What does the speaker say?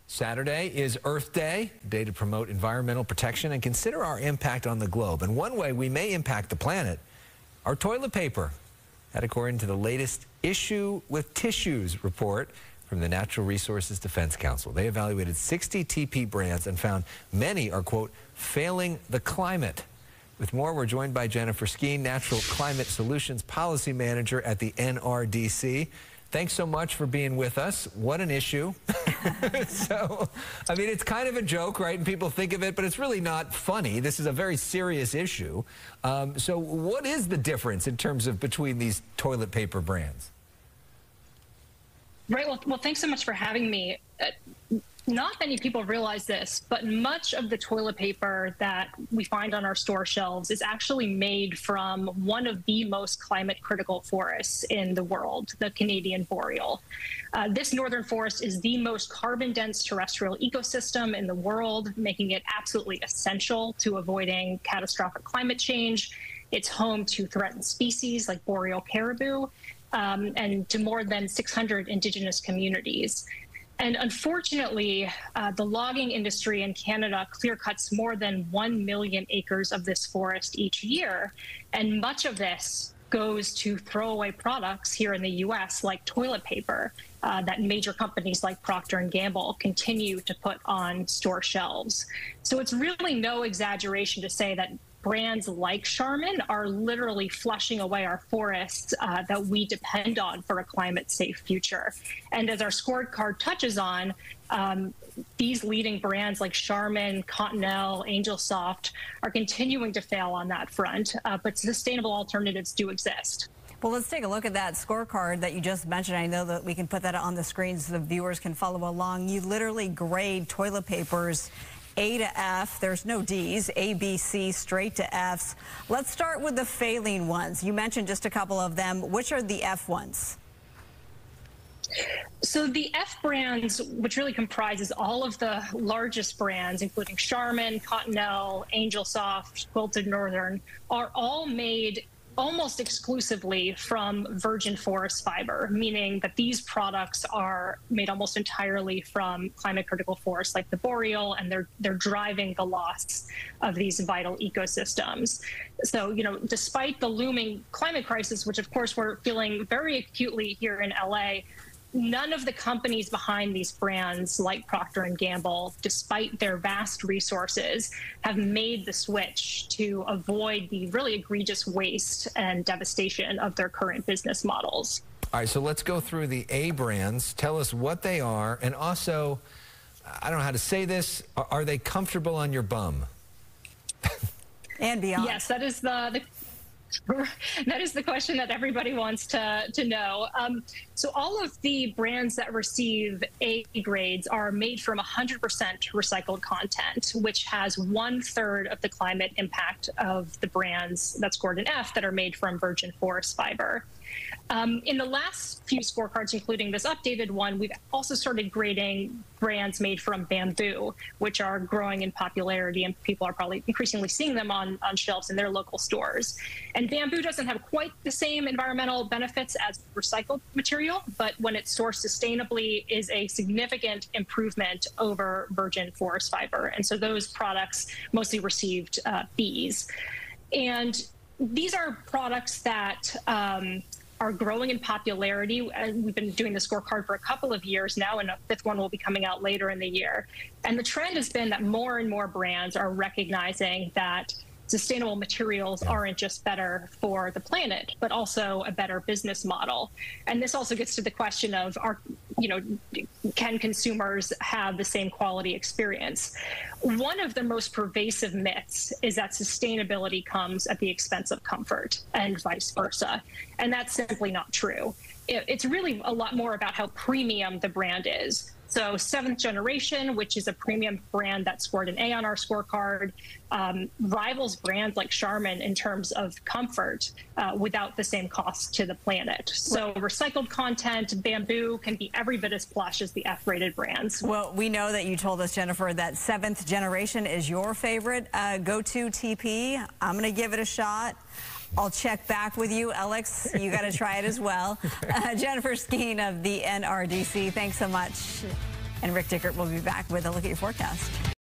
Saturday is Earth Day, a day to promote environmental protection and consider our impact on the globe. And one way we may impact the planet, our toilet paper. That according to the latest Issue with Tissues report from the Natural Resources Defense Council. They evaluated 60 TP brands and found many are, quote, failing the climate. With more, we're joined by Jennifer Skene, Natural Climate Solutions Policy Manager at the NRDC. Thanks so much for being with us. What an issue. So, I mean, it's kind of a joke, right? And people think of it, but it's really not funny. This is a very serious issue. So what is the difference in terms of between these toilet paper brands? Right. Well, thanks so much for having me. Not many people realize this, but much of the toilet paper that we find on our store shelves is actually made from one of the most climate critical forests in the world, the Canadian boreal. This northern forest is the most carbon dense terrestrial ecosystem in the world, making it absolutely essential to avoiding catastrophic climate change. It's home to threatened species like boreal caribou and to more than 600 indigenous communities. And unfortunately, the logging industry in Canada clear cuts more than 1 million acres of this forest each year. And much of this goes to throwaway products here in the US, like toilet paper, that major companies like Procter & Gamble continue to put on store shelves. So it's really no exaggeration to say that brands like Charmin are literally flushing away our forests that we depend on for a climate-safe future. And as our scorecard touches on, these leading brands like Charmin, Cottonelle, Angel Soft are continuing to fail on that front, but sustainable alternatives do exist. Well, let's take a look at that scorecard that you just mentioned. I know that we can put that on the screen so the viewers can follow along. You literally grade toilet papers A to F. There's no D's, A, B, C, straight to F's. Let's start with the failing ones. You mentioned just a couple of them. Which are the F ones? So the F brands, which really comprises all of the largest brands, including Charmin, Cottonelle, Angel Soft, Quilted Northern, are all made almost exclusively from virgin forest fiber, meaning that these products are made almost entirely from climate critical forests like the boreal, and they're driving the loss of these vital ecosystems. So, you know, despite the looming climate crisis, which of course we're feeling very acutely here in LA, none of the companies behind these brands like Procter & Gamble, despite their vast resources, have made the switch to avoid the really egregious waste and devastation of their current business models. All right, so let's go through the A brands. Tell us what they are, and also, I don't know how to say this, are they comfortable on your bum? And beyond. Yes, that is that is the question that everybody wants to know. So all of the brands that receive A grades are made from 100% recycled content, which has 1/3 of the climate impact of the brands that scored an F that are made from virgin forest fiber. In the last few scorecards, including this updated one, we've also started grading brands made from bamboo, which are growing in popularity, and people are probably increasingly seeing them on shelves in their local stores. And bamboo doesn't have quite the same environmental benefits as recycled material, but when it's sourced sustainably is a significant improvement over virgin forest fiber. And so those products mostly received Bs. And these are products that are growing in popularity. And we've been doing the scorecard for a couple of years now, and a 5th one will be coming out later in the year. And the trend has been that more and more brands are recognizing that sustainable materials aren't just better for the planet, but also a better business model. And this also gets to the question of, can consumers have the same quality experience? One of the most pervasive myths is that sustainability comes at the expense of comfort and vice versa. And that's simply not true. It's really a lot more about how premium the brand is. So 7th Generation, which is a premium brand that scored an A on our scorecard, rivals brands like Charmin in terms of comfort without the same cost to the planet. So recycled content, bamboo can be every bit as plush as the F-rated brands. Well, we know that you told us, Jennifer, that 7th Generation is your favorite go-to TP. I'm going to give it a shot. I'll check back with you. Alex, you got to try it as well. Jennifer Skene of the NRDC, thanks so much. And Rick Dickert will be back with a look at your forecast.